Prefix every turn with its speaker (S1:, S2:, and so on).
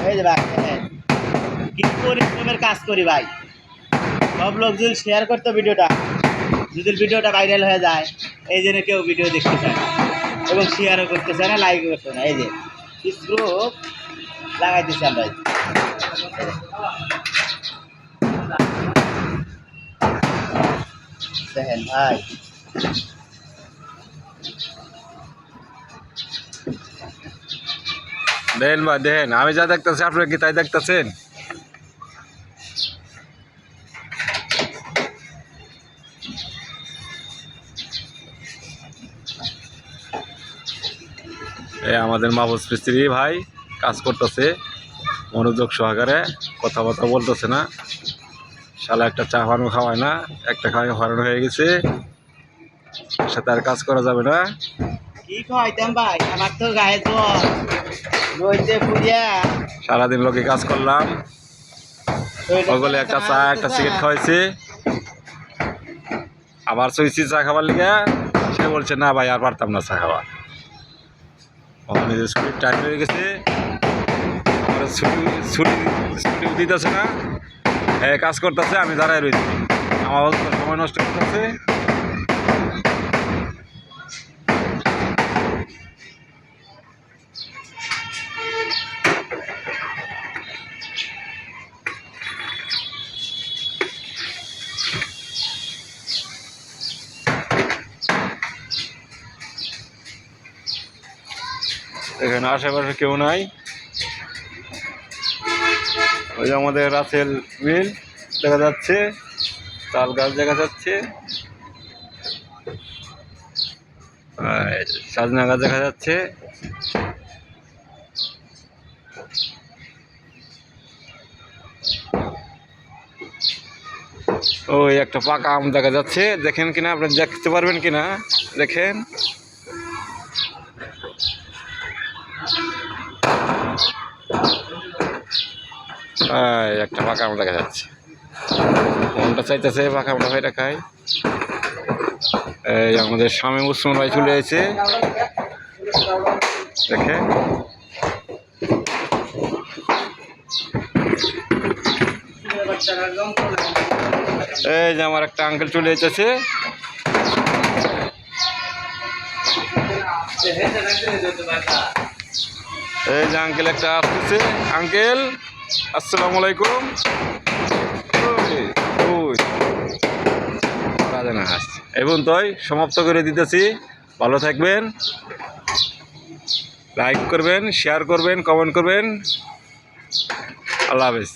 S1: এই যে ভাই কি পরিশ্রমের কাজ করি ভাই। সব লোক যদি শেয়ার করতো ভিডিওটা, যদি ভিডিওটা ভাইরাল হয়ে যায়, এই জন্য কেউ ভিডিও দেখতে চায় না এবং শেয়ারও করতে চায় না, লাইক করতে না। এই যে স্ক্রু লাগাইতেছি আমরা। দেখেন ভাই,
S2: দেখেন ভাই দেখেন, আমি যা দেখতেছি আপনারা কি তাই দেখতেছেন? এই আমাদের মাহফুজ মিস্ত্রি ভাই কাজ করতেছে মনোযোগ সহকারে, কথাবার্তা বলতেছে না। শালা একটা চা পানও খাওয়ায় না, একটা খাওয়াই হরণ হয়ে গেছে, সাথে আর কাজ করা যাবে না।
S1: কি খাইতাম ভাই, আমার তো গায়ে জ্বর রইতে পুড়িয়া
S2: সারাদিন লোকে কাজ করলাম, ওগুলো একটা চা একটা সিগারেট খাওয়াইছে, আবার চইছি চা খাবার লিগে। সে বলছে না ভাই আর পারতাম না চা খাওয়া, ছুটির টাইম হয়ে গেছে, ছুটি দিতেছে না। হ্যাঁ কাজ করতেছে, আমি দাঁড়ায় রয়েছি, আমার সময় নষ্ট করতেছে। এখানে আশেপাশে কেউ নাই। ওই যে আমাদের রাসেল মিল দেখা যাচ্ছে, তাল গাছ দেখা যাচ্ছে, সাজনা গাছ দেখা যাচ্ছে। ওই একটা পাকা আম দেখা যাচ্ছে, দেখেন কিনা, আপনি দেখতে পারবেন কিনা দেখেন। একটা পাকা আম দেখা যাচ্ছে, মনটা চাইতেছে পাকা আমটা ভাইটা খাই। এই আমাদের স্বামী মুসলমান ভাই চলে এসেছে, দেখে এই যে আমার একটা আঙ্কেল চলে এসেছে। এই যে আঙ্কেল একটা আসতেছে। আঙ্কেল আসসালামু আলাইকুম। এখন তাই সমাপ্ত করে দিতেছি। ভালো থাকবেন, লাইক করবেন, শেয়ার করবেন, কমেন্ট করবেন। আল্লাহ হাফেজ।